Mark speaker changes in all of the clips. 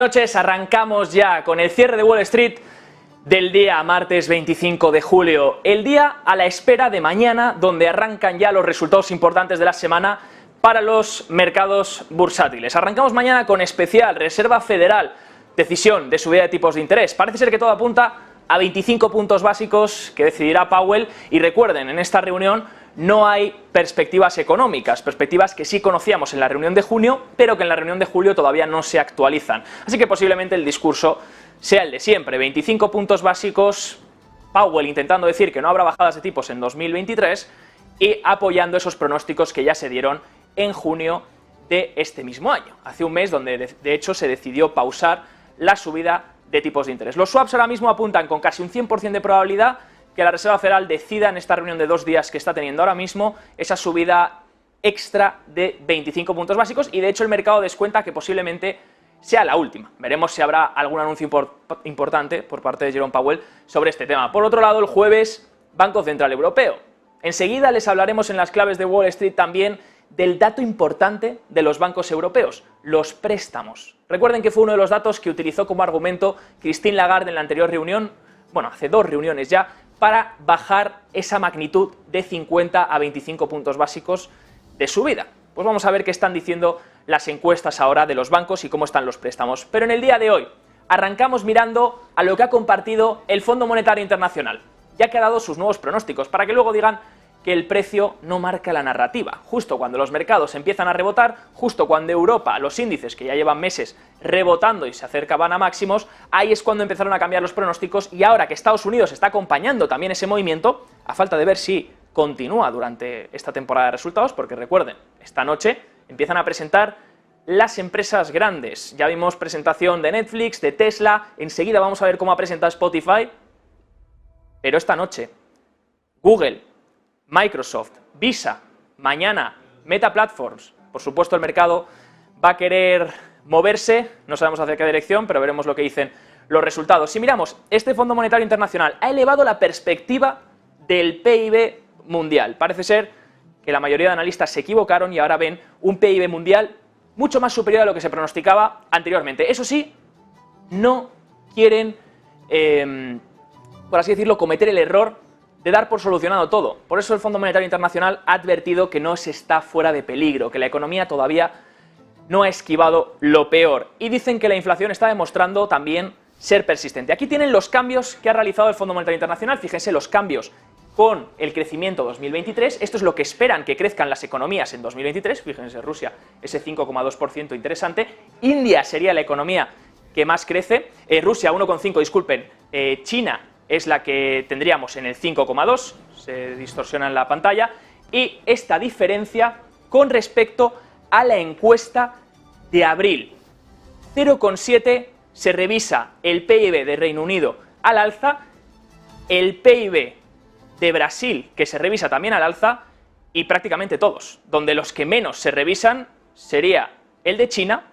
Speaker 1: Buenas noches, arrancamos ya con el cierre de Wall Street del día martes 25 de julio, el día a la espera de mañana, donde arrancan ya los resultados importantes de la semana para los mercados bursátiles. Arrancamos mañana con especial Reserva Federal, decisión de subida de tipos de interés. Parece ser que todo apunta a 25 puntos básicos que decidirá Powell, y recuerden, en esta reunión no hay perspectivas económicas, perspectivas que sí conocíamos en la reunión de junio, pero que en la reunión de julio todavía no se actualizan. Así que posiblemente el discurso sea el de siempre, 25 puntos básicos, Powell intentando decir que no habrá bajadas de tipos en 2023 y apoyando esos pronósticos que ya se dieron en junio de este mismo año, hace un mes, donde de hecho se decidió pausar la subida de tipos de interés. Los swaps ahora mismo apuntan con casi un 100% de probabilidad que la Reserva Federal decida en esta reunión de 2 días que está teniendo ahora mismo esa subida extra de 25 puntos básicos, y de hecho el mercado descuenta que posiblemente sea la última. Veremos si habrá algún anuncio importante por parte de Jerome Powell sobre este tema. Por otro lado, el jueves, Banco Central Europeo. Enseguida les hablaremos en las claves de Wall Street también del dato importante de los bancos europeos, los préstamos. Recuerden que fue uno de los datos que utilizó como argumento Christine Lagarde en la anterior reunión, bueno, hace 2 reuniones ya, para bajar esa magnitud de 50 a 25 puntos básicos de subida. Pues vamos a ver qué están diciendo las encuestas ahora de los bancos y cómo están los préstamos. Pero en el día de hoy arrancamos mirando a lo que ha compartido el Fondo Monetario Internacional, ya que ha dado sus nuevos pronósticos, para que luego digan que el precio no marca la narrativa. Justo cuando los mercados empiezan a rebotar, justo cuando Europa, los índices que ya llevan meses rebotando y se acercaban a máximos, ahí es cuando empezaron a cambiar los pronósticos, y ahora que Estados Unidos está acompañando también ese movimiento, a falta de ver si continúa durante esta temporada de resultados, porque recuerden, esta noche empiezan a presentar las empresas grandes. Ya vimos presentación de Netflix, de Tesla, enseguida vamos a ver cómo ha presentado Spotify, pero esta noche Google, Microsoft, Visa, mañana Meta Platforms. Por supuesto el mercado va a querer moverse, no sabemos hacia qué dirección, pero veremos lo que dicen los resultados. Si miramos, este Fondo Monetario Internacional ha elevado la perspectiva del PIB mundial. Parece ser que la mayoría de analistas se equivocaron y ahora ven un PIB mundial mucho más superior a lo que se pronosticaba anteriormente. Eso sí, no quieren, por así decirlo, cometer el error de dar por solucionado todo. Por eso el Fondo Monetario Internacional ha advertido que no se está fuera de peligro, que la economía todavía no ha esquivado lo peor. Y dicen que la inflación está demostrando también ser persistente. Aquí tienen los cambios que ha realizado el Fondo Monetario Internacional. Fíjense los cambios con el crecimiento 2023. Esto es lo que esperan que crezcan las economías en 2023. Fíjense, Rusia, ese 5,2% interesante. India sería la economía que más crece. Rusia 1,5, disculpen. China es la que tendríamos en el 5,2, se distorsiona en la pantalla, y esta diferencia con respecto a la encuesta de abril. 0,7 se revisa el PIB de Reino Unido al alza, el PIB de Brasil, que se revisa también al alza, y prácticamente todos, donde los que menos se revisan sería el de China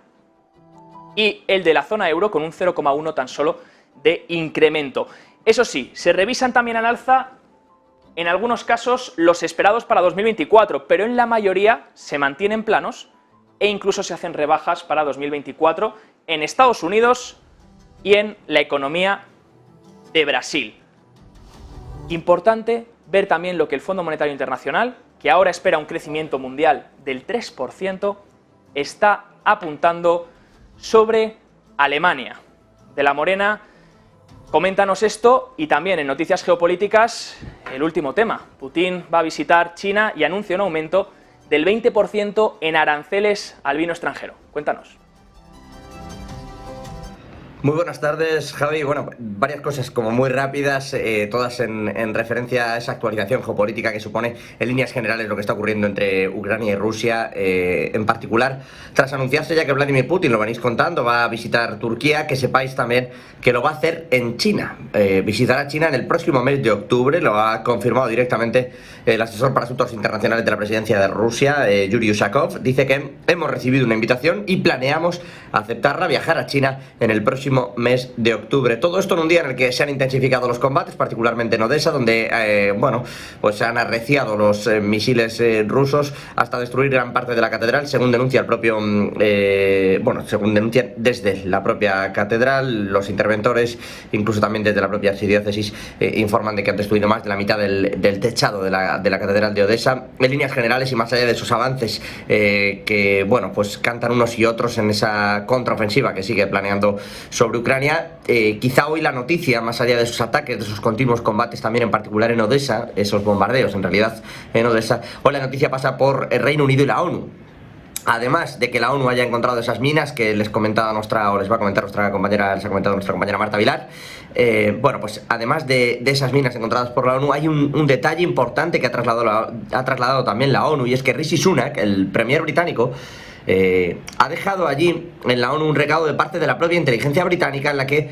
Speaker 1: y el de la zona euro, con un 0,1 tan solo de incremento. Eso sí, se revisan también al alza, en algunos casos, los esperados para 2024, pero en la mayoría se mantienen planos e incluso se hacen rebajas para 2024 en Estados Unidos y en la economía de Brasil. Importante ver también lo que el Fondo Monetario Internacional, que ahora espera un crecimiento mundial del 3%, está apuntando sobre Alemania. De la Morena, coméntanos esto, y también en noticias geopolíticas, el último tema. Putin va a visitar China y anuncia un aumento del 20% en aranceles al vino extranjero. Cuéntanos.
Speaker 2: Muy buenas tardes, Javi. Bueno, varias cosas como muy rápidas, todas en referencia a esa actualización geopolítica que supone en líneas generales lo que está ocurriendo entre Ucrania y Rusia, en particular, tras anunciarse ya que Vladimir Putin, lo venís contando, va a visitar Turquía, que sepáis también que lo va a hacer en China. Visitará China en el próximo mes de octubre, lo ha confirmado directamente el asesor para asuntos internacionales de la presidencia de Rusia, Yuri Ushakov. Dice que hemos recibido una invitación y planeamos aceptarla, viajar a China en el próximo próximo mes de octubre. Todo esto en un día en el que se han intensificado los combates, particularmente en Odessa, donde bueno, pues se han arreciado los misiles rusos hasta destruir gran parte de la catedral, según denuncia el propio, bueno, según denuncian desde la propia catedral, los interventores, incluso también desde la propia archidiócesis, informan de que han destruido más de la mitad del techado de la catedral de Odessa. En líneas generales y más allá de esos avances que, bueno, pues cantan unos y otros en esa contraofensiva que sigue planeando sobre Ucrania, quizá hoy la noticia, más allá de esos ataques, de esos continuos combates también en particular en Odessa, esos bombardeos en realidad en Odessa, hoy la noticia pasa por el Reino Unido y la ONU. Además de que la ONU haya encontrado esas minas que les comentaba o les va a comentar nuestra compañera, les ha comentado nuestra compañera Marta Vilar, bueno, pues además de esas minas encontradas por la ONU, hay un detalle importante que ha trasladado también la ONU, y es que Rishi Sunak, el premier británico, ha dejado allí en la ONU un recado de parte de la propia inteligencia británica en la que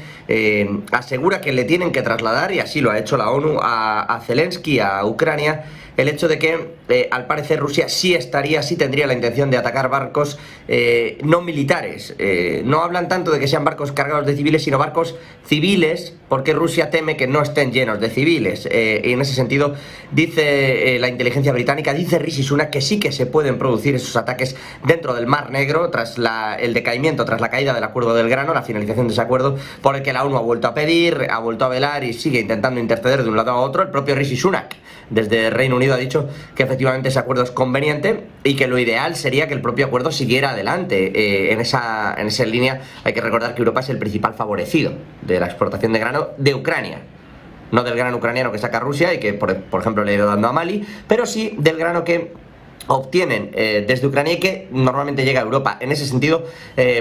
Speaker 2: asegura que le tienen que trasladar, y así lo ha hecho la ONU, a Zelensky, a Ucrania, el hecho de que al parecer Rusia sí tendría la intención de atacar barcos no militares. No hablan tanto de que sean barcos cargados de civiles, sino barcos civiles, porque Rusia teme que no estén llenos de civiles. Y en ese sentido dice la inteligencia británica, dice Rishi Sunak, que sí que se pueden producir esos ataques dentro del Mar Negro tras el decaimiento, tras la caída del acuerdo del grano, la finalización de ese acuerdo, por el que la ONU ha vuelto a pedir, ha vuelto a velar y sigue intentando interceder de un lado a otro. El propio Rishi Sunak desde Reino Unido ha dicho que efectivamente ese acuerdo es conveniente y que lo ideal sería que el propio acuerdo siguiera adelante. En esa línea hay que recordar que Europa es el principal favorecido de la exportación de grano de Ucrania. No del grano ucraniano que saca Rusia y que, por ejemplo, le ha ido dando a Mali, pero sí del grano que obtienen desde Ucrania y que normalmente llega a Europa. En ese sentido,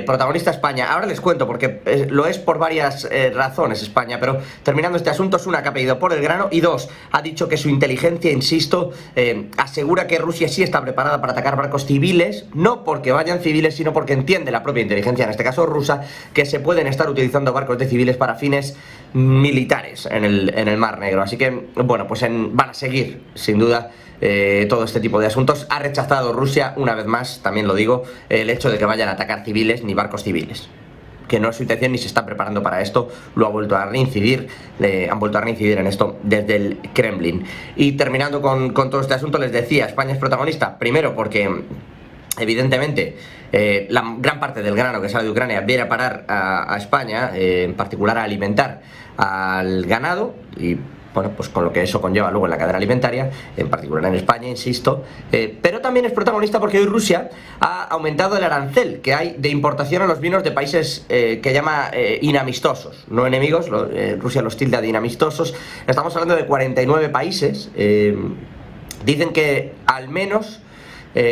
Speaker 2: protagonista España. Ahora les cuento porque lo es por varias razones España, pero terminando este asunto, Sunak ha pedido por el grano y dos, ha dicho que su inteligencia, insisto, asegura que Rusia sí está preparada para atacar barcos civiles, no porque vayan civiles, sino porque entiende la propia inteligencia, en este caso rusa, que se pueden estar utilizando barcos de civiles para fines militares en el Mar Negro. Así que, bueno, pues van a seguir, sin duda, todo este tipo de asuntos. Ha rechazado Rusia, una vez más, también lo digo, el hecho de que vayan a atacar civiles ni barcos civiles, que no es su intención ni se está preparando para esto. Lo ha vuelto a reincidir, han vuelto a reincidir en esto desde el Kremlin. Y terminando con todo este asunto, les decía, España es protagonista, primero porque evidentemente la gran parte del grano que sale de Ucrania viene a parar a España, en particular a alimentar al ganado, y bueno, pues con lo que eso conlleva luego en la cadena alimentaria, en particular en España, insisto. Pero también es protagonista porque hoy Rusia ha aumentado el arancel que hay de importación a los vinos de países que llama inamistosos, no enemigos. Rusia los tilda de inamistosos. Estamos hablando de 49 países. Dicen que al menos,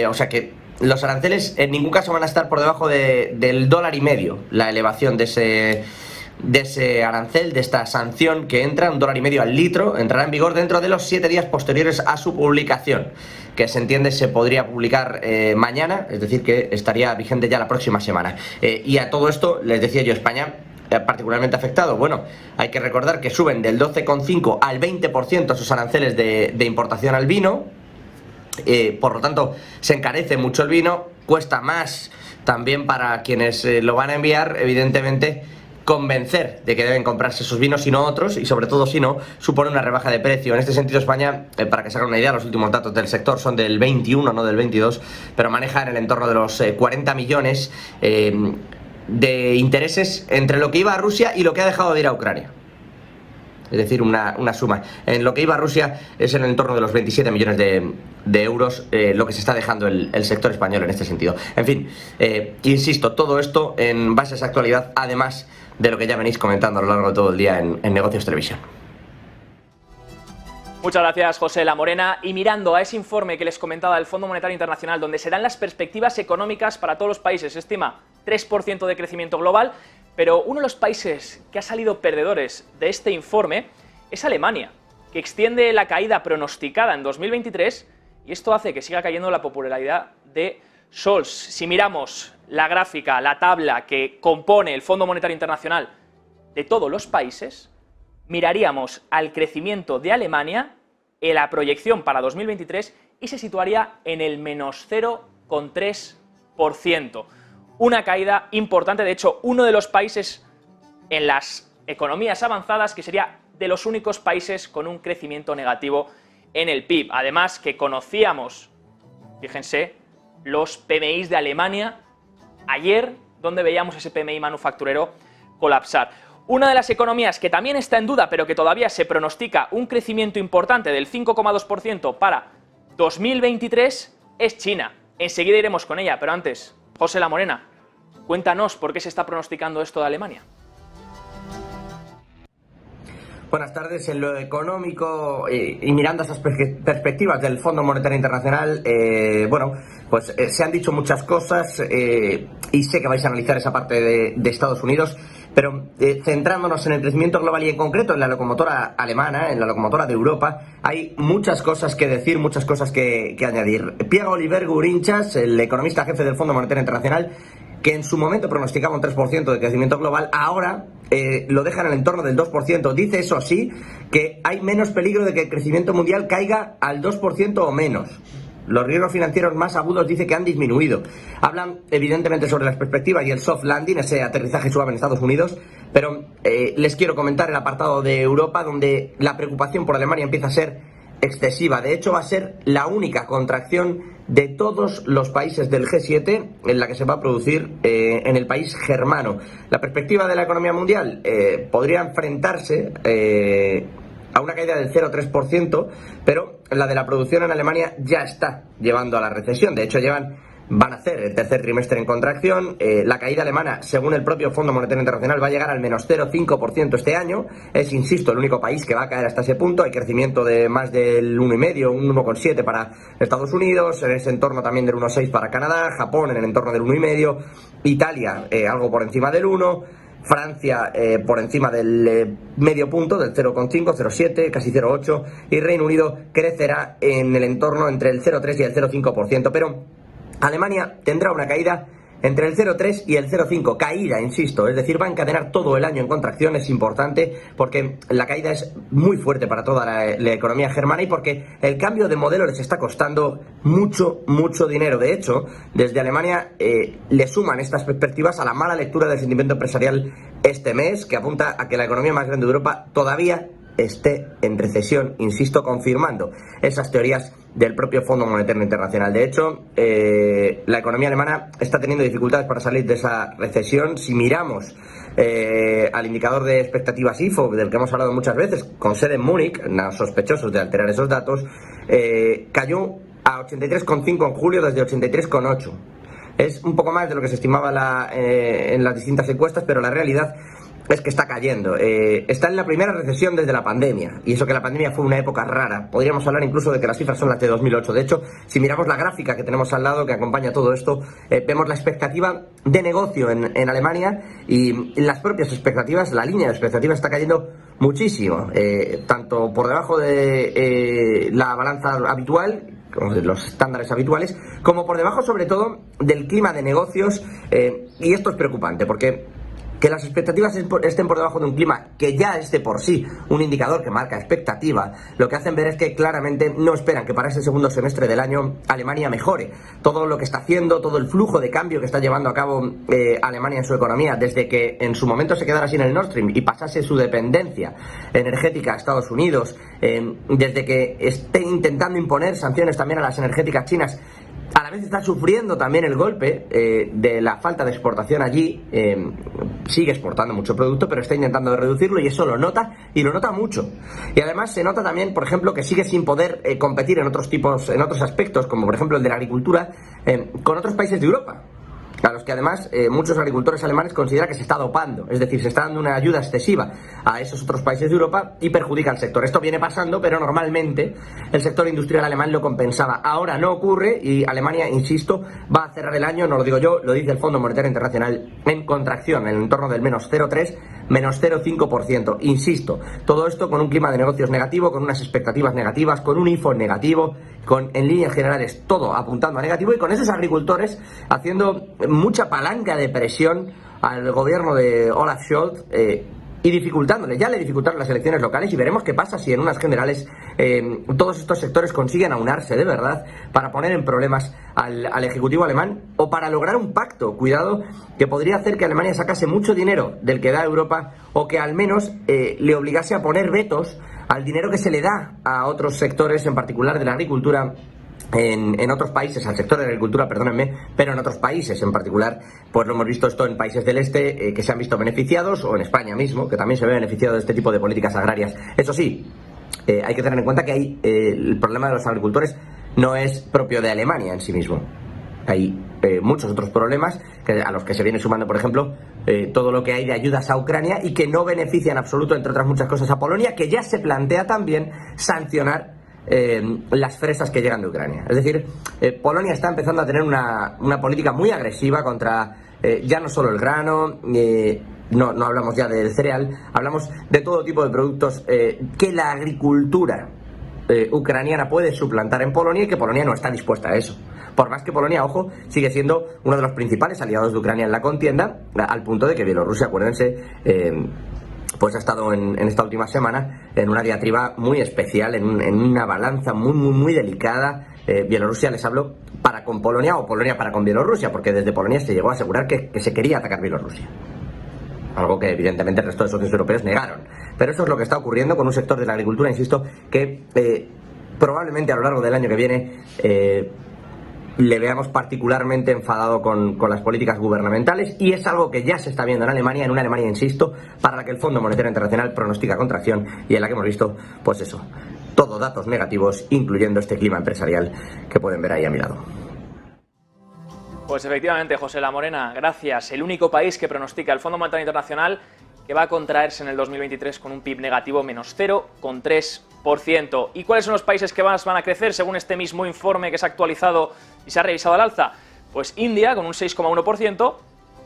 Speaker 2: o sea que los aranceles en ningún caso van a estar por debajo del $1,50, la elevación de ese arancel, de esta sanción que entra, $1,50 al litro, entrará en vigor dentro de los 7 días posteriores a su publicación, que se entiende se podría publicar mañana, es decir, que estaría vigente ya la próxima semana. Y a todo esto, les decía yo, España particularmente afectado. Bueno, hay que recordar que suben del 12,5 al 20% esos aranceles de importación al vino, por lo tanto se encarece mucho el vino, cuesta más también para quienes lo van a enviar, evidentemente, convencer de que deben comprarse esos vinos y no otros, y sobre todo si no, supone una rebaja de precio. En este sentido España, para que se hagan una idea, los últimos datos del sector son del 21, no del 22, pero maneja en el entorno de los 40 millones de intereses entre lo que iba a Rusia y lo que ha dejado de ir a Ucrania. Es decir, una suma. En lo que iba a Rusia es en el entorno de los 27 millones de euros lo que se está dejando el sector español en este sentido. En fin, insisto, todo esto en base a esa actualidad, además de lo que ya venís comentando a lo largo de todo el día en Negocios Televisión.
Speaker 1: Muchas gracias, José La Morena. Y mirando a ese informe que les comentaba del Fondo Monetario Internacional, donde se dan las perspectivas económicas para todos los países, se estima 3% de crecimiento global, pero uno de los países que ha salido perdedores de este informe es Alemania, que extiende la caída pronosticada en 2023, y esto hace que siga cayendo la popularidad de Scholz. Si miramos la gráfica, la tabla que compone el Fondo Monetario Internacional de todos los países, miraríamos al crecimiento de Alemania en la proyección para 2023 y se situaría en el menos 0,3%. Una caída importante, de hecho, uno de los países en las economías avanzadas, que sería de los únicos países con un crecimiento negativo en el PIB. Además que conocíamos, fíjense, los PMIs de Alemania ayer, donde veíamos ese PMI manufacturero colapsar. Una de las economías que también está en duda, pero que todavía se pronostica un crecimiento importante del 5,2% para 2023, es China. Enseguida iremos con ella, pero antes, José La Morena, cuéntanos por qué se está pronosticando esto de Alemania.
Speaker 2: Buenas tardes. En lo económico y mirando esas perspectivas del Fondo Monetario Internacional, se han dicho muchas cosas y sé que vais a analizar esa parte de Estados Unidos, pero centrándonos en el crecimiento global y en concreto en la locomotora alemana, en la locomotora de Europa, hay muchas cosas que decir, muchas cosas que añadir. Pierre-Olivier Gourinchas, el economista jefe del Fondo Monetario Internacional, que en su momento pronosticaba un 3% de crecimiento global, ahora lo deja en el entorno del 2%. Dice, eso sí, que hay menos peligro de que el crecimiento mundial caiga al 2% o menos. Los riesgos financieros más agudos dice que han disminuido. Hablan evidentemente sobre las perspectivas y el soft landing, ese aterrizaje suave en Estados Unidos, pero les quiero comentar el apartado de Europa, donde la preocupación por Alemania empieza a ser excesiva. De hecho, va a ser la única contracción de todos los países del G7 en la que se va a producir en el país germano. La perspectiva de la economía mundial podría enfrentarse a una caída del 0,3%, pero la de la producción en Alemania ya está llevando a la recesión. De hecho, van a hacer el tercer trimestre en contracción. La caída alemana, según el propio Fondo Monetario Internacional, va a llegar al menos 0,5% este año. Es, insisto, el único país que va a caer hasta ese punto. Hay crecimiento de más del 1,5, un 1,7 para Estados Unidos, en ese entorno también del 1,6 para Canadá, Japón en el entorno del 1,5, Italia algo por encima del 1, Francia por encima del medio punto, del 0,5, 0,7, casi 0,8, y Reino Unido crecerá en el entorno entre el 0,3 y el 0,5%, pero Alemania tendrá una caída entre el 0,3 y el 0,5, caída, insisto, es decir, va a encadenar todo el año en contracción. Es importante porque la caída es muy fuerte para toda la economía germana y porque el cambio de modelo les está costando mucho dinero. De hecho, desde Alemania le suman estas perspectivas a la mala lectura del sentimiento empresarial este mes, que apunta a que la economía más grande de Europa todavía esté en recesión, insisto, confirmando esas teorías del propio Fondo Monetario Internacional. De hecho, la economía alemana está teniendo dificultades para salir de esa recesión. Si miramos al indicador de expectativas IFO, del que hemos hablado muchas veces, con sede en Múnich, sospechosos de alterar esos datos, cayó a 83,5 en julio desde 83,8. Es un poco más de lo que se estimaba en las distintas encuestas, pero la realidad es que está cayendo. Está en la primera recesión desde la pandemia, y eso que la pandemia fue una época rara. Podríamos hablar incluso de que las cifras son las de 2008. De hecho, si miramos la gráfica que tenemos al lado que acompaña todo esto, vemos la expectativa de negocio en Alemania, y las propias expectativas, la línea de expectativas está cayendo muchísimo, tanto por debajo de la balanza habitual, de los estándares habituales, como por debajo sobre todo del clima de negocios, y esto es preocupante porque que las expectativas estén por debajo de un clima que ya es de por sí un indicador que marca expectativa, lo que hacen ver es que claramente no esperan que para ese segundo semestre del año Alemania mejore. Todo lo que está haciendo, todo el flujo de cambio que está llevando a cabo Alemania en su economía, desde que en su momento se quedara sin el Nord Stream y pasase su dependencia energética a Estados Unidos, desde que esté intentando imponer sanciones también a las energéticas chinas, a la vez está sufriendo también el golpe de la falta de exportación allí. Sigue exportando mucho producto, pero está intentando reducirlo, y eso lo nota, y lo nota mucho. Y además se nota también, por ejemplo, que sigue sin poder competir en otros aspectos, como por ejemplo el de la agricultura, con otros países de Europa, a los que además muchos agricultores alemanes consideran que se está dopando, es decir, se está dando una ayuda excesiva a esos otros países de Europa y perjudica al sector. Esto viene pasando, pero normalmente el sector industrial alemán lo compensaba. Ahora no ocurre, y Alemania, insisto, va a cerrar el año, no lo digo yo, lo dice el Fondo Monetario Internacional, en contracción, en el entorno del menos 0,3, menos 0,5%. Insisto, todo esto con un clima de negocios negativo, con unas expectativas negativas, con un IFO negativo, con en líneas generales todo apuntando a negativo, y con esos agricultores haciendo mucha palanca de presión al gobierno de Olaf Scholz, y dificultándole, ya le dificultaron las elecciones locales, y veremos qué pasa si en unas generales todos estos sectores consiguen aunarse de verdad para poner en problemas al Ejecutivo alemán, o para lograr un pacto, cuidado, que podría hacer que Alemania sacase mucho dinero del que da Europa, o que al menos le obligase a poner vetos al dinero que se le da a otros sectores, en particular de la agricultura, en otros países, al sector de la agricultura, perdónenme, pero en otros países en particular, pues lo hemos visto esto en países del este que se han visto beneficiados, o en España mismo, que también se ve beneficiado de este tipo de políticas agrarias. Eso sí, hay que tener en cuenta que el problema de los agricultores no es propio de Alemania en sí mismo. Hay muchos otros problemas a los que se viene sumando, por ejemplo, todo lo que hay de ayudas a Ucrania, y que no beneficia en absoluto, entre otras muchas cosas, a Polonia, que ya se plantea también sancionar las fresas que llegan de Ucrania. Es decir, Polonia está empezando a tener una política muy agresiva contra ya no solo el grano, no hablamos ya del cereal, hablamos de todo tipo de productos que la agricultura ucraniana puede suplantar en Polonia, y que Polonia no está dispuesta a eso. Por más que Polonia, ojo, sigue siendo uno de los principales aliados de Ucrania en la contienda, al punto de que Bielorrusia, acuérdense, pues ha estado en esta última semana en una diatriba muy especial, en una balanza muy delicada. Bielorrusia, les hablo, para con Polonia, o Polonia para con Bielorrusia, porque desde Polonia se llegó a asegurar que se quería atacar Bielorrusia. Algo que evidentemente el resto de socios europeos negaron. Pero eso es lo que está ocurriendo con un sector de la agricultura, insisto, que probablemente a lo largo del año que viene le veamos particularmente enfadado con las políticas gubernamentales, y es algo que ya se está viendo en Alemania, una Alemania, insisto, para la que el Fondo Monetario Internacional pronostica contracción, y en la que hemos visto, pues eso, todo datos negativos, incluyendo este clima empresarial que pueden ver ahí a mi lado.
Speaker 1: Pues efectivamente, José La Morena, gracias. El único país que pronostica el Fondo Monetario Internacional que va a contraerse en el 2023 con un PIB negativo menos 0,3%. ¿Y cuáles son los países que más van a crecer según este mismo informe que se ha actualizado y se ha revisado al alza? Pues India con un 6,1%,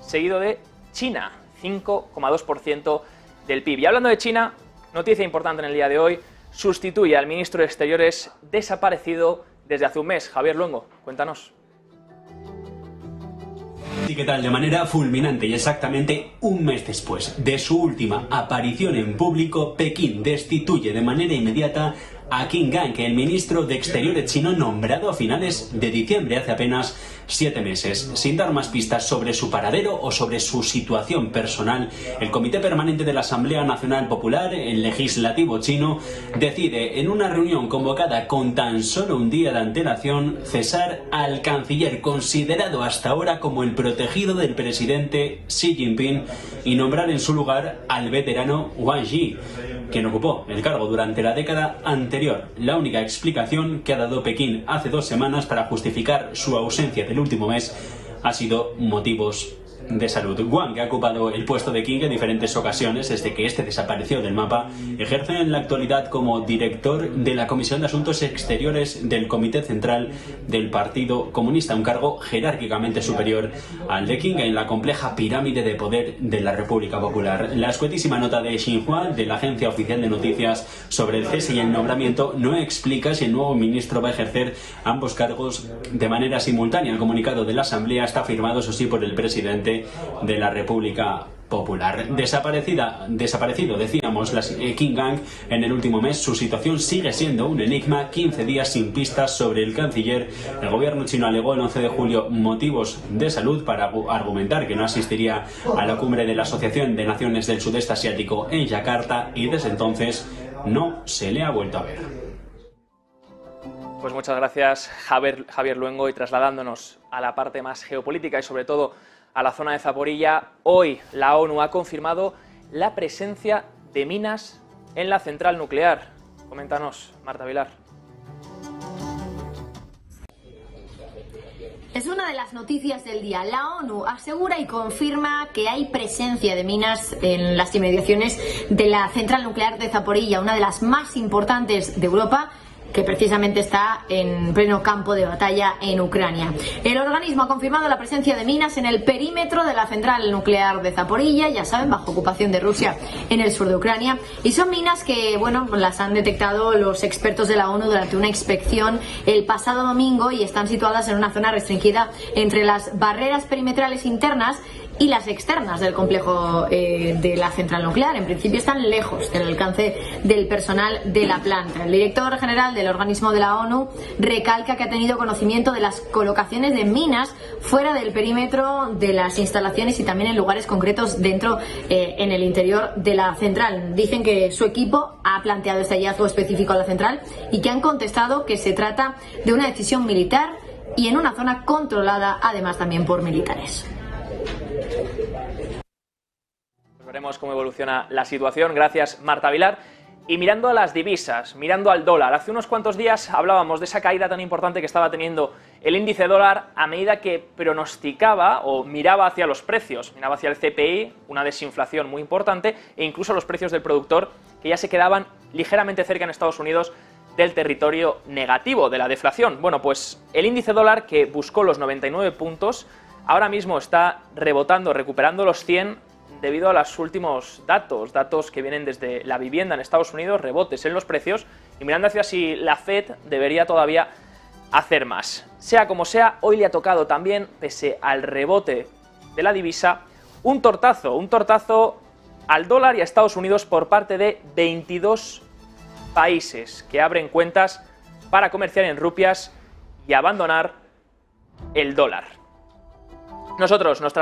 Speaker 1: seguido de China, 5,2% del PIB. Y hablando de China, noticia importante en el día de hoy, sustituye al ministro de Exteriores desaparecido desde hace un mes. Javier Luengo, cuéntanos.
Speaker 3: ¿Y qué tal? De manera fulminante y exactamente un mes después de su última aparición en público, Pekín destituye de manera inmediata a Qin Gang, el ministro de Exteriores chino nombrado a finales de diciembre, hace apenas 7 meses. Sin dar más pistas sobre su paradero o sobre su situación personal, el Comité Permanente de la Asamblea Nacional Popular, el legislativo chino, decide en una reunión convocada con tan solo un día de antelación cesar al canciller considerado hasta ahora como el protegido del presidente Xi Jinping y nombrar en su lugar al veterano Wang Yi, quien ocupó el cargo durante la década anterior. La única explicación que ha dado Pekín hace 2 semanas para justificar su ausencia del último mes ha sido motivos de salud. Wang, que ha ocupado el puesto de Qin en diferentes ocasiones desde que este desapareció del mapa, ejerce en la actualidad como director de la Comisión de Asuntos Exteriores del Comité Central del Partido Comunista, un cargo jerárquicamente superior al de Qin en la compleja pirámide de poder de la República Popular. La escuetísima nota de Xinhua, de la agencia oficial de noticias sobre el cese y el nombramiento, no explica si el nuevo ministro va a ejercer ambos cargos de manera simultánea. El comunicado de la Asamblea está firmado, eso sí, por el presidente de la República Popular. Desaparecido, decíamos, Qin Gang en el último mes. Su situación sigue siendo un enigma. 15 días sin pistas sobre el canciller. El gobierno chino alegó el 11 de julio motivos de salud para argumentar que no asistiría a la cumbre de la Asociación de Naciones del Sudeste Asiático en Yakarta, y desde entonces no se le ha vuelto a ver.
Speaker 1: Pues muchas gracias, Javier Luengo, y trasladándonos a la parte más geopolítica y sobre todo a la zona de Zaporilla, hoy la ONU ha confirmado la presencia de minas en la central nuclear. Coméntanos, Marta Vilar.
Speaker 4: Es una de las noticias del día. La ONU asegura y confirma que hay presencia de minas en las inmediaciones de la central nuclear de Zaporilla, una de las más importantes de Europa, que precisamente está en pleno campo de batalla en Ucrania. El organismo ha confirmado la presencia de minas en el perímetro de la central nuclear de Zaporilla, ya saben, bajo ocupación de Rusia en el sur de Ucrania, y son minas que, bueno, las han detectado los expertos de la ONU durante una inspección el pasado domingo, y están situadas en una zona restringida entre las barreras perimetrales internas y las externas del complejo de la central nuclear. En principio están lejos del alcance del personal de la planta. El director general del organismo de la ONU recalca que ha tenido conocimiento de las colocaciones de minas fuera del perímetro de las instalaciones y también en lugares concretos dentro, en el interior de la central. Dicen que su equipo ha planteado este hallazgo específico a la central y que han contestado que se trata de una decisión militar y en una zona controlada, además también por militares.
Speaker 1: Veremos cómo evoluciona la situación. Gracias, Marta Vilar. Y mirando a las divisas, mirando al dólar, hace unos cuantos días hablábamos de esa caída tan importante que estaba teniendo el índice dólar a medida que pronosticaba o miraba hacia los precios, miraba hacia el CPI, una desinflación muy importante, e incluso los precios del productor que ya se quedaban ligeramente cerca en Estados Unidos del territorio negativo de la deflación. Bueno, pues el índice dólar, que buscó los 99 puntos, ahora mismo está rebotando, recuperando los 100 debido a los últimos datos que vienen desde la vivienda en Estados Unidos, rebotes en los precios, y mirando hacia si la Fed debería todavía hacer más. Sea como sea, hoy le ha tocado también, pese al rebote de la divisa, un tortazo al dólar y a Estados Unidos por parte de 22 países que abren cuentas para comerciar en rupias y abandonar el dólar. Nosotros nos